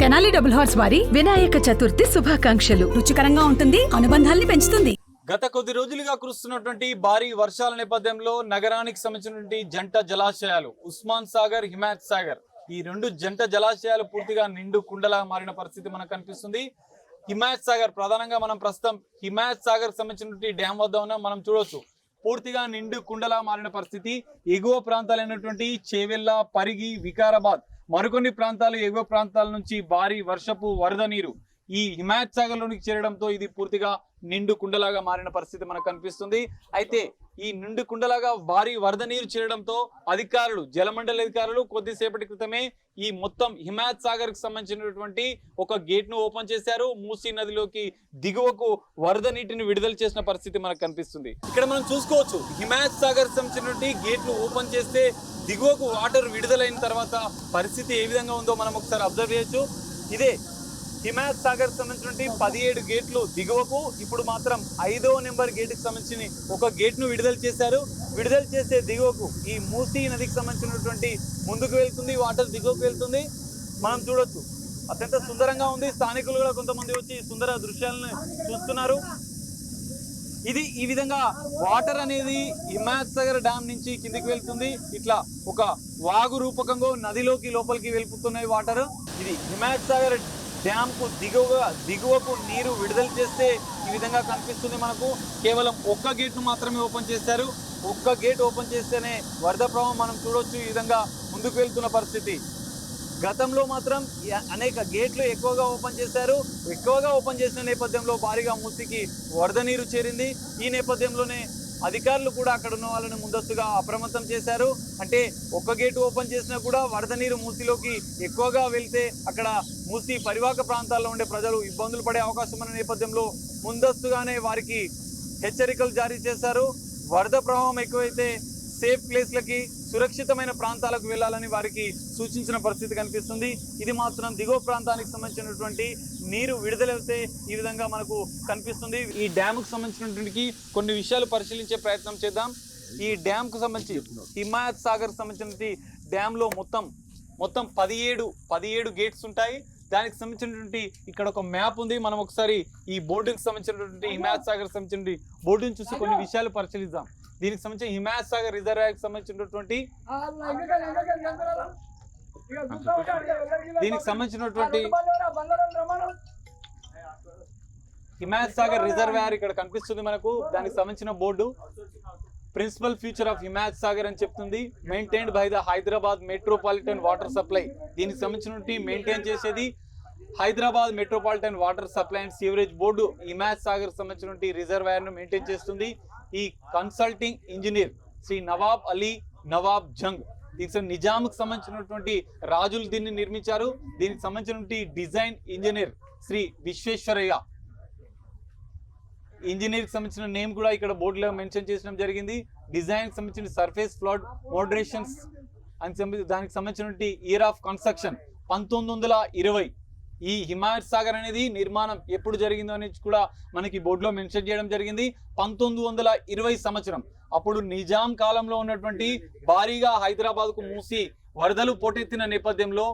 Tenali double horse వారి వినాయక చతుర్థి శుభాకాంక్షలు. రుచికరంగా ఉంటుంది, అనుబంధాల్ని పెంచుతుంది. గత కొద్ది రోజులుగా కురుస్తున్నటువంటి భారీ వర్షాల నేపథ్యంలో నగరానికి సంబంధించినటువంటి జంట జలాశయాలు ఉస్మాన్ సాగర్, హిమాయత్ సాగర్ ఈ రెండు జంట జలాశయాలు పూర్తిగా నిండు కుండలా మారిన పరిస్థితి మనకు కనిపిస్తుంది. హిమాయత్ సాగర్ ప్రధానంగా మనం ప్రస్తుతం హిమాయత్ సాగర్ సంబంధించినటువంటి డ్యామ్ వద్ద ఉన్నాం. మనం చూడొచ్చు పూర్తిగా నిండు కుండలా మారిన పరిస్థితి. ఎగువ ప్రాంతాలైనటువంటి చేవెళ్ళ, పరిగి, వికారాబాద్ మరికొన్ని ప్రాంతాలు ఎగువ ప్రాంతాల నుంచి భారీ వర్షపు వరద నీరు ఈ హిమాయత్ సాగర్ లోనికి చేరడంతో ఇది పూర్తిగా నిండు కుండలాగా మారిన పరిస్థితి మనకు కనిపిస్తుంది. అయితే ఈ నిండు కుండలాగా భారీ వరద నీరు చేరడంతో అధికారులు, జలమండలి అధికారులు కొద్దిసేపటి క్రితమే ఈ మొత్తం హిమాయత్ సాగర్ కి సంబంధించినటువంటి ఒక గేట్ ను ఓపెన్ చేశారు. మూసీ నదిలోకి దిగువకు వరద నీటిని విడుదల చేసిన పరిస్థితి మనకు కనిపిస్తుంది. ఇక్కడ మనం చూసుకోవచ్చు హిమాయత్ సాగర్ సంబంధించినటువంటి గేట్ ను ఓపెన్ చేస్తే దిగువకు వాటర్ విడుదలైన తర్వాత పరిస్థితి ఏ విధంగా ఉందో మనం ఒకసారి అబ్జర్వ్ చేయొచ్చు. ఇదే హిమాయత్ సాగర్ సంబంధించినటువంటి 17 గేట్లు దిగువకు, ఇప్పుడు మాత్రం 5వ నెంబర్ గేటుకి సంబంధించి ఒక గేట్ ను విడుదల చేశారు. విడుదల చేసే దిగువకు ఈ మూసీ నదికి సంబంధించినటువంటి ముందుకు వెళ్తుంది, వాటర్ దిగువకు వెళ్తుంది. మనం చూడొచ్చు అత్యంత సుందరంగా ఉంది. స్థానికులు కూడా కొంతమంది వచ్చి సుందర దృశ్యాలను చూస్తున్నారు. ఇది ఈ విధంగా వాటర్ అనేది హిమాయత్ సాగర్ డ్యామ్ నుంచి కిందికి వెళ్తుంది. ఇట్లా ఒక వాగు రూపకంగా నదిలోకి లోపలికి వెళ్ళిపోతున్నాయి వాటర్. ఇది హిమాయత్ సాగర్ డ్యామ్ కు దిగువకు నీరు విడుదల చేస్తే ఈ విధంగా కనిపిస్తుంది. మనకు కేవలం ఒక్క గేట్ ను మాత్రమే ఓపెన్ చేశారు. ఒక్క గేట్ ఓపెన్ చేస్తేనే వరద ప్రవాహం మనం చూడొచ్చు ఈ విధంగా ముందుకు వెళ్తున్న పరిస్థితి. గతంలో మాత్రం అనేక గేట్లు ఎక్కువగా ఓపెన్ చేశారు. ఎక్కువగా ఓపెన్ చేసిన నేపథ్యంలో భారీగా మూసీకి వరద నీరు చేరింది. ఈ నేపథ్యంలోనే అధికారులు కూడా అక్కడ ఉన్న వాళ్ళని ముందస్తుగా అప్రమత్తం చేశారు. అంటే ఒక్క గేటు ఓపెన్ చేసినా కూడా వరద నీరు మూసీలోకి ఎక్కువగా వెళ్తే అక్కడ మూసీ పరివాహక ప్రాంతాల్లో ఉండే ప్రజలు ఇబ్బందులు పడే అవకాశం ఉన్న నేపథ్యంలో ముందస్తుగానే వారికి హెచ్చరికలు జారీ చేశారు. వరద ప్రవాహం ఎక్కువైతే సేఫ్ ప్లేస్లకి, సురక్షితమైన ప్రాంతాలకు వెళ్ళాలని వారికి సూచించిన పరిస్థితి కనిపిస్తుంది. ఇది మాత్రం దిగువ ప్రాంతానికి సంబంధించినటువంటి నీరు విడుదలవుతే ఈ విధంగా మనకు కనిపిస్తుంది. ఈ డ్యామ్కు సంబంధించినటువంటి కొన్ని విషయాలు పరిశీలించే ప్రయత్నం చేద్దాం. ఈ డ్యామ్కు సంబంధించి హిమాయత్ సాగర్ సంబంధించినటువంటి డ్యామ్లో మొత్తం 17 గేట్స్ ఉంటాయి. దానికి సంబంధించినటువంటి ఇక్కడ ఒక మ్యాప్ ఉంది. మనం ఒకసారి ఈ బోర్డుకి సంబంధించినటువంటి హిమాయత్ సాగర్ సంబంధించిన బోర్డుని చూసి కొన్ని విషయాలు పరిశీలిద్దాం. దీనికి సంబంధించి హిమాయత్ సాగర్ రిజర్వాయర్కి సంబంధించినటువంటి హిమాయత్ సాగర్ రిజర్వాయర్ ఇక్కడ కనిపిస్తుంది మనకు. దానికి సంబంధించిన board principal future of Himayat Sagar అని చెప్తుంది. Maintained by the Hyderabad metropolitan water supply. దీనికి సంబంధించినటువంటి మెయింటైన్ చేసేది Hyderabad metropolitan water supply and sewerage board Himayat Sagar సంబంధించినటువంటి రిజర్వాయర్ ను మెయింటైన్ చేస్తుంది. ఈ కన్సల్టింగ్ ఇంజనీర్ శ్రీ నవాబ్ అలీ నవాబ్ జంగ్. దీనికి నిజాంకు సంబంధించినటువంటి రాజులు దీన్ని నిర్మించారు. దీనికి సంబంధించినటువంటి design engineer Shri Visvesvaraya. Engineer కి సంబంధించిన నేమ్ కూడా ఇక్కడ బోర్డులో మెన్షన్ చేయడం జరిగింది. డిజైన్ సంబంధించిన సర్ఫేస్ ఫ్లడ్ మోడరేషన్స్ అని దానికి సంబంధించినటువంటి ఇయర్ ఆఫ్ కన్స్ట్రక్షన్ 1920. ఈ హిమాయత్ సాగర్ అనేది నిర్మాణం ఎప్పుడు జరిగిందో అనేది కూడా మనకి బోర్డులో మెన్షన్ చేయడం జరిగింది. 1920 సంవత్సరం. అప్పుడు నిజాం కాలంలో ఉన్నటువంటి భారీగా హైదరాబాద్ కు మూసి వరదలు పోటెత్తిన నేపథ్యంలో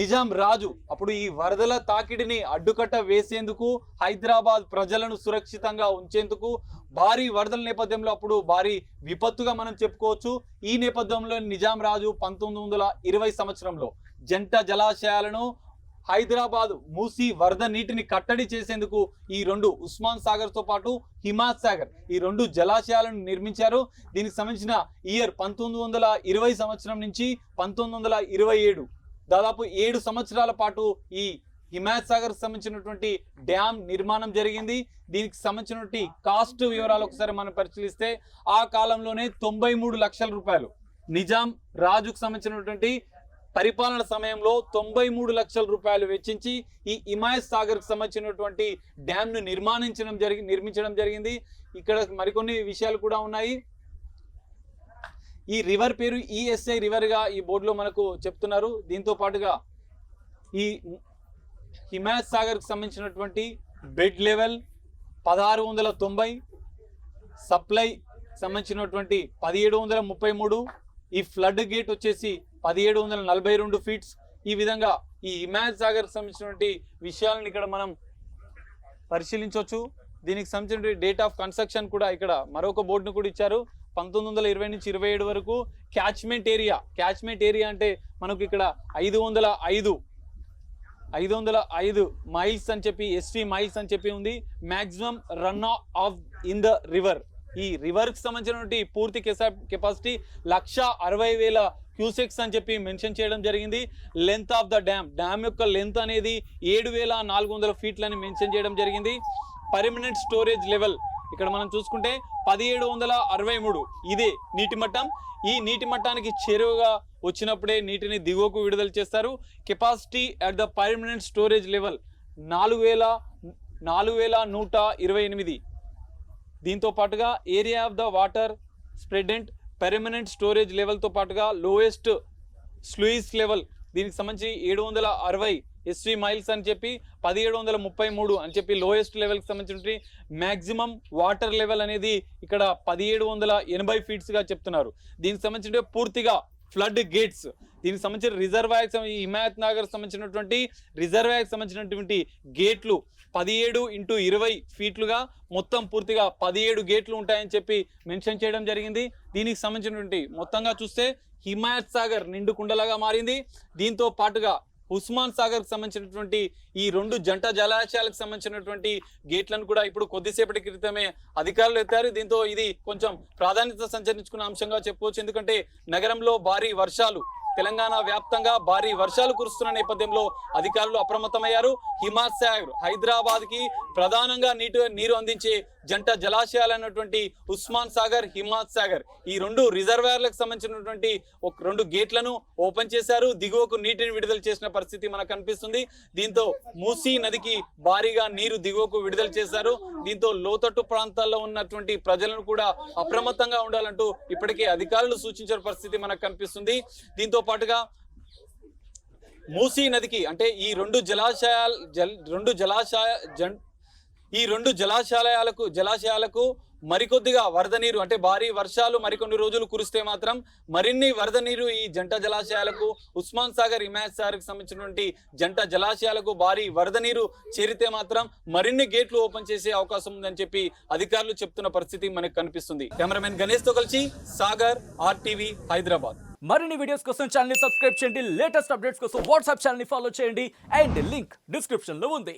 నిజాం రాజు అప్పుడు ఈ వరదల తాకిడిని అడ్డుకట్ట వేసేందుకు, హైదరాబాద్ ప్రజలను సురక్షితంగా ఉంచేందుకు భారీ వరదల నేపథ్యంలో అప్పుడు భారీ విపత్తుగా మనం చెప్పుకోవచ్చు. ఈ నేపథ్యంలో నిజాం రాజు 1920 సంవత్సరంలో జంట జలాశయాలను హైదరాబాద్ మూసీ వరద నీటిని కట్టడి చేసేందుకు ఈ రెండు ఉస్మాన్ సాగర్ తో పాటు హిమాయత్ సాగర్ ఈ రెండు జలాశయాలను నిర్మించారు. దీనికి సంబంధించిన ఇయర్ 1920 సంవత్సరం నుంచి 1927, దాదాపు 7 సంవత్సరాల పాటు ఈ హిమాయత్ సాగర్ సంబంధించినటువంటి డ్యామ్ నిర్మాణం జరిగింది. దీనికి సంబంధించినటువంటి కాస్ట్ వివరాలు ఒకసారి మనం పరిశీలిస్తే ఆ కాలంలోనే 93 లక్షల రూపాయలు నిజాం రాజుకు సంబంధించినటువంటి పరిపాలన సమయంలో 93 లక్షల రూపాయలు వెచ్చించి ఈ హిమాయత్ సాగర్ కు సంబంధించినటువంటి డ్యామ్ ను నిర్మించడం జరిగింది. ఇక్కడ మరికొన్ని విషయాలు కూడా ఉన్నాయి. ఈ రివర్ పేరు ఈఎస్ఐ రివర్ గా ఈ బోర్డులో మనకు చెప్తున్నారు. దీంతో పాటుగా ఈ హిమాయత్ సాగర్ కు సంబంధించినటువంటి బెడ్ లెవెల్ 1690, సప్లై సంబంధించినటువంటి 1733, ఈ ఫ్లడ్ గేట్ వచ్చేసి 1742 ఫీట్స్. ఈ విధంగా ఈ హిమాయత్ సాగర్ సంబంధించినటువంటి విషయాలను ఇక్కడ మనం పరిశీలించవచ్చు. దీనికి సంబంధించిన డేట్ ఆఫ్ కన్స్ట్రక్షన్ కూడా ఇక్కడ మరొక బోర్డును కూడా ఇచ్చారు. 1920 నుంచి 27 వరకు క్యాచ్మెంట్ ఏరియా అంటే మనకు ఇక్కడ 505 మైల్స్ అని చెప్పి ఎస్టీ మైల్స్ అని చెప్పి ఉంది. Maximum run of in the river, ఈ రివర్ కి సంబంధించినటువంటి పూర్తి కెపాసిటీ 160,000 క్యూసెక్స్ అని చెప్పి మెన్షన్ చేయడం జరిగింది. లెంత్ ఆఫ్ ద డ్యామ్ యొక్క లెంత్ అనేది 7,400 ఫీట్లని మెన్షన్ చేయడం జరిగింది. పర్మనెంట్ స్టోరేజ్ లెవెల్ ఇక్కడ మనం చూసుకుంటే 1763 ఇదే నీటి మట్టం. ఈ నీటి మట్టానికి చేరువగా వచ్చినప్పుడే నీటిని దిగువకు విడుదల చేస్తారు. Capacity at the permanent storage level 4,128. దీంతో పాటుగా area of the water spread at permanent storage లెవెల్తో పాటుగా లోయెస్ట్ స్లూయిస్ లెవెల్ దీనికి సంబంధించి 760 ఎస్టీ మైల్స్ అని చెప్పి 1733 అని చెప్పి లోయెస్ట్ లెవెల్కి సంబంధించి మ్యాక్సిమం వాటర్ లెవెల్ అనేది ఇక్కడ 1780 ఫీట్స్గా చెప్తున్నారు. దీనికి సంబంధించి పూర్తిగా ఫ్లడ్ గేట్స్, దీనికి సంబంధించిన రిజర్వాయర్కి ఈ హిమాయత్ నగర్ సంబంధించినటువంటి రిజర్వాయర్కి సంబంధించినటువంటి గేట్లు 17x20 ఫీట్లుగా మొత్తం పూర్తిగా 17 గేట్లు ఉంటాయని చెప్పి మెన్షన్ చేయడం జరిగింది. దీనికి సంబంధించినటువంటి మొత్తంగా చూస్తే హిమాయత్ సాగర్ నిండు కుండలాగా మారింది. దీంతో పాటుగా ఉస్మాన్ సాగర్కి సంబంధించినటువంటి ఈ 2 జంట జలాశయాలకు సంబంధించినటువంటి గేట్లను కూడా ఇప్పుడు కొద్దిసేపటి క్రితమే అధికారులు ఎత్తారు. దీంతో ఇది కొంచెం ప్రాధాన్యత సంచరించుకున్న అంశంగా చెప్పుకోవచ్చు. ఎందుకంటే నగరంలో భారీ వర్షాలు, తెలంగాణ వ్యాప్తంగా భారీ వర్షాలు కురుస్తున్న నేపథ్యంలో అధికారులు అప్రమత్తమయ్యారు. హిమాయత్ సాగర్ హైదరాబాద్ కి ప్రధానంగా నీరు అందించే జంట జలాశయాలైనటువంటి ఉస్మాన్ సాగర్, హిమాయత్ సాగర్ ఈ 2 రిజర్వాయర్లకు సంబంధించినటువంటి 2 గేట్లను ఓపెన్ చేశారు. దిగువకు నీటిని విడుదల చేసిన పరిస్థితి మనకు కనిపిస్తుంది. దీంతో మూసీ నదికి భారీగా నీరు దిగువకు విడుదల చేశారు. దీంతో లోతట్టు ప్రాంతాల్లో ఉన్నటువంటి ప్రజలను కూడా అప్రమత్తంగా ఉండాలంటూ ఇప్పటికే అధికారులు సూచించిన పరిస్థితి మనకు కనిపిస్తుంది. దీంతో పాటుగా మూసీ నదికి అంటే ఈ 2 జలాశయాలకు మరికొద్దిగా వరద నీరు అంటే భారీ వర్షాలు మరికొన్ని రోజులు కురిస్తే మాత్రం మరిన్ని వరద నీరు ఈ జంట జలాశయాలకు ఉస్మాన్ సాగర్, హిమాయత్ సాగర్కి సంబంధించినటువంటి జంట జలాశయాలకు భారీ వరద నీరు చేరితే మాత్రం మరిన్ని గేట్లు ఓపెన్ చేసే అవకాశం ఉందని చెప్పి అధికారులు చెప్తున్న పరిస్థితి మనకు కనిపిస్తుంది. కెమెరామెన్ గణేష్ తో కలిసి సాగర్, RTV, హైదరాబాద్. మరిన్ని వీడియోస్ కోసం ఛానల్ ని సబ్స్క్రైబ్ చేయండి. లేటెస్ట్ అప్డేట్స్ కోసం వాట్సాప్ ఛానల్ ని ఫాలో చేయండి. అండ్ లింక్ డిస్క్రిప్షన్ లో ఉంది.